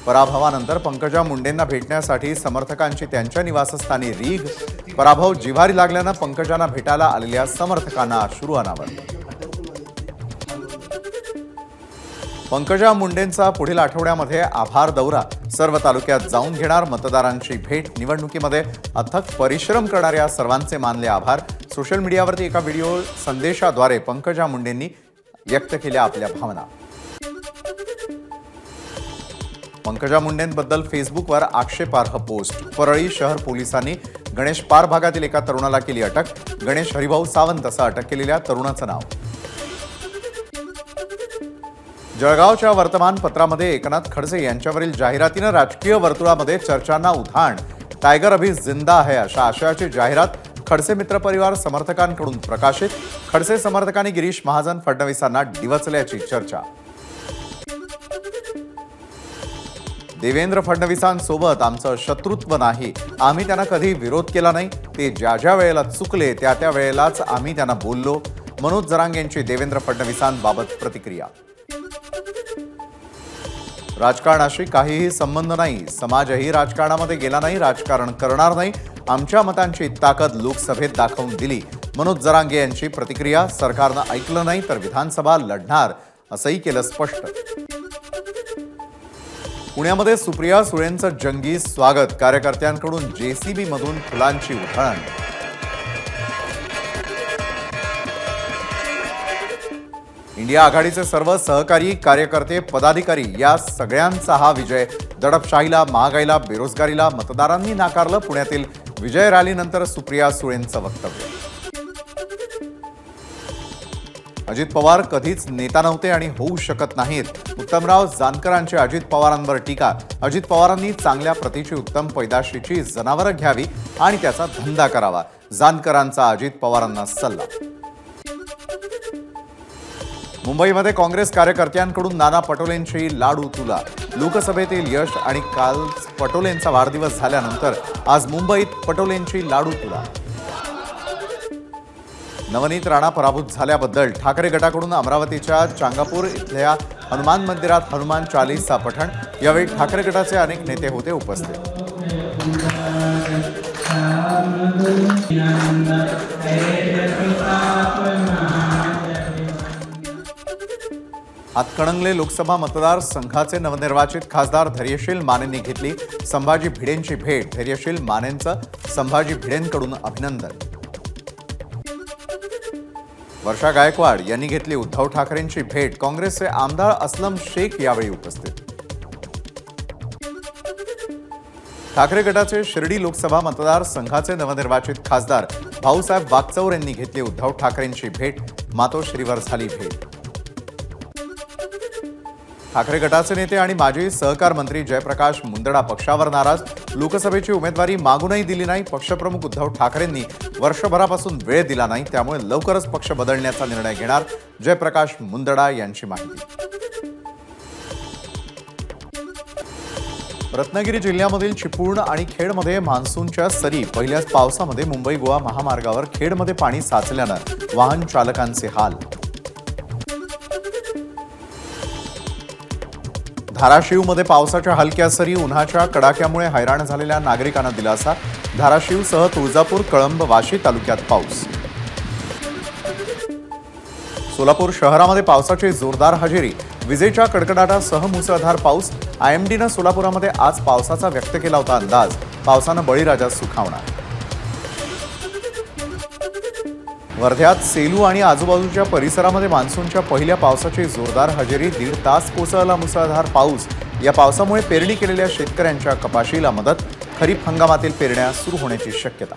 पराभवानंतर पंकजा मुंडेंना भेटण्यासाठी समर्थकांची त्यांच्या निवासस्थानी रीघ। पराभव जिव्हारी लागल्यानं पंकजांना भेटायला आलेल्या समर्थकांना अश्रू अनावर। पंकजा मुंडेंचा पुढील आठवड्यामध्ये आभार दौरा। सर्व तालुक्यात जाऊन घेणार मतदारांची भेट। निवडणुकीमध्ये अथक परिश्रम करणाऱ्या सर्वांचे मानले आभार। सोशल मीडियावरती एका व्हिडिओ संदेशाद्वारे पंकजा मुंडेंनी व्यक्त केल्या आपल्या भावना। पंकजा मुंडेंबद्दल फेसबुकवर आक्षेपार्ह पोस्ट। परळी शहर पोलिसांनी गणेश पार भागातील एका तरुणाला केली अटक। गणेश हरिभाऊ सावंत असं अटक केलेल्या तरुणाचं नाव। जळगावच्या वर्तमानपत्रामध्ये एकनाथ खडसे यांच्यावरील जाहिरातीनं राजकीय वर्तुळामध्ये चर्चांना उधाण। टायगर अभी जिंदा है अशा आशयाची जाहिरात खडसे मित्र परिवार समर्थकांकडून प्रकाशित। खडसे समर्थकांनी गिरीश महाजन फडणवीसांना डिवचल्याची चर्चा। देवेंद्र फडणवीसांसोबत आमचं शत्रुत्व नाही, आम्ही त्यांना कधी विरोध केला नाही। ते ज्या वेळेला चुकले त्या वेळेलाच आम्ही त्यांना बोललो। मनोज जरांगे यांची देवेंद्र फडणवीसांबाबत प्रतिक्रिया। राजकारणाशी काहीही संबंध नाही, समाजही राजकारणामध्ये गेला नाही, राजकारण करणार नाही। आमच्या मतांची ताकद लोकसभेत दाखवून दिली। मनोज जरांगे यांची प्रतिक्रिया। सरकारनं ऐकलं नाही तर विधानसभा लढणार असंही केलं स्पष्ट। पुण्यामध्ये सुप्रिया सुळेंचं जंगी स्वागत। कार्यकर्त्यांकडून जेसीबी मधून फुलांची उधळण। इंडिया आघाडीचे सर्व सहकारी कार्यकर्ते पदाधिकारी या सगळ्यांचा हा विजय। दडपशाहीला, महागाईला, बेरोजगारीला मतदारांनी नाकारलं। पुण्यातील विजय रॅलीनंतर सुप्रिया सुळेंचं वक्तव्य। अजित पवार कधीच नेता नव्हते आणि होऊ शकत नाहीत। उत्तमराव जानकरांची अजित पवारांवर टीका। अजित पवारांनी चांगल्या प्रतीची उत्तम पैदाशीची जनावरं घ्यावी आणि त्याचा धंदा करावा। जानकरांचा अजित पवारांना सल्ला। मुंबईमध्ये काँग्रेस कार्यकर्त्यांकडून नाना पटोलेंची लाडू तुला। लोकसभेतील यश आणि काल पटोलेंचा वाढदिवस झाल्यानंतर आज मुंबईत पटोलेंची लाडू तुला। नवनीत राणा पराभूत झाल्याबद्दल ठाकरे गटाकडून अमरावतीच्या चांगापूर इथल्या हनुमान मंदिरात हनुमान चालीसा पठण। यावेळी ठाकरे गटाचे अनेक नेते होते उपस्थित। हातकणंगले लोकसभा मतदारसंघाचे नवनिर्वाचित खासदार धैर्यशील मानेंनी घेतली संभाजी भिडेंची भेट। धैर्यशील मानेंचं संभाजी भिडेंकडून अभिनंदन। वर्षा गायकवाड यांनी घेतली उद्धव ठाकरेंची भेट। काँग्रेसचे आमदार असलम शेख यावेळी उपस्थित। ठाकरे गटाचे शिर्डी लोकसभा मतदारसंघाचे नवनिर्वाचित खासदार भाऊसाहेब वागचौर यांनी घेतली उद्धव ठाकरेंची भेट। मातोश्रीवर झाली भेट। ठाकरे गटाचे नेते आणि माजी सहकार मंत्री जयप्रकाश मुंदडा पक्षावर नाराज। लोकसभेची उमेदवारी मागूनही दिली नाही। पक्षप्रमुख उद्धव ठाकरेंनी वर्षभरापासून वेळ दिला नाही, त्यामुळे लवकरच पक्ष बदलण्याचा निर्णय घेणार। जयप्रकाश मुंदडा यांची माहिती। रत्नागिरी जिल्ह्यामधील चिपळूण आणि खेडमध्ये मान्सूनच्या सरी। पहिल्याच पावसामध्ये मुंबई गोवा महामार्गावर खेडमध्ये पाणी साचल्यानं वाहन चालकांचे हाल। धाराशिवमध्ये पावसाच्या हलक्या सरी। उन्हाच्या कडाक्यामुळे हैराण झालेल्या नागरिकांना दिलासा। धाराशिवसह तुळजापूर, कळंब, वाशी तालुक्यात पाऊस। सोलापूर शहरामध्ये पावसाची जोरदार हजेरी। विजेच्या कडकडाटासह मुसळधार पाऊस। आयएमडीनं सोलापुरामध्ये आज पावसाचा व्यक्त केला होता अंदाज। पावसानं बळीराजा सुखावणार। वर्ध्यात सेलू आणि आजूबाजूच्या परिसरामध्ये मान्सूनच्या पहिल्या पावसाची जोरदार हजेरी। 1.5 तास कोसळला मुसळधार पाऊस। या पावसामुळे पेरणी केलेल्या शेतकऱ्यांच्या कपाशीला मदत। खरीप हंगामातील पेरण्या सुरू होण्याची शक्यता।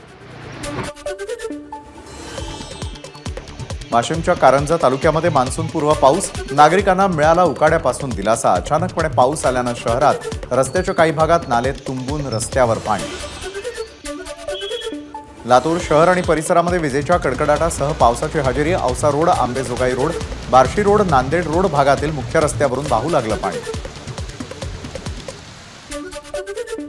वाशिमच्या कारंजा तालुक्यामध्ये मान्सूनपूर्व पाऊस। नागरिकांना मिळाला उकाड्यापासून दिलासा। अचानकपणे पाऊस आल्यानं शहरात रस्त्याच्या काही भागात नाले तुंबून रस्त्यावर पाणी। लातूर शहर आणि परिसरामध्ये विजेच्या कडकडाटासह पावसाची हजेरी। Ausa road, Ambejogai road, Barshi road, Nanded road भागातील मुख्य रस्त्यावरून वाहू लागलं पाणी।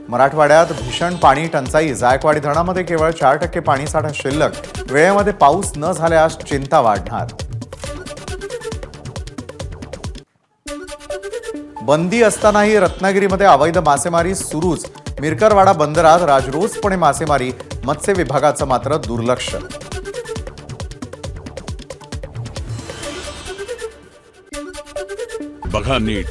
मराठवाड्यात भीषण पाणी टंचाई। जायकवाडी धरणामध्ये केवळ 4% पाणीसाठा शिल्लक। वेळेमध्ये पाऊस न झाल्यास चिंता वाढणार। बंदी असतानाही रत्नागिरीमध्ये अवैध मासेमारी सुरूच. मिरकरवाडा बंदरात राजरोसपणे मासेमारी. मत्स्य विभागाचं मात्र दुर्लक्ष. बघा नीट.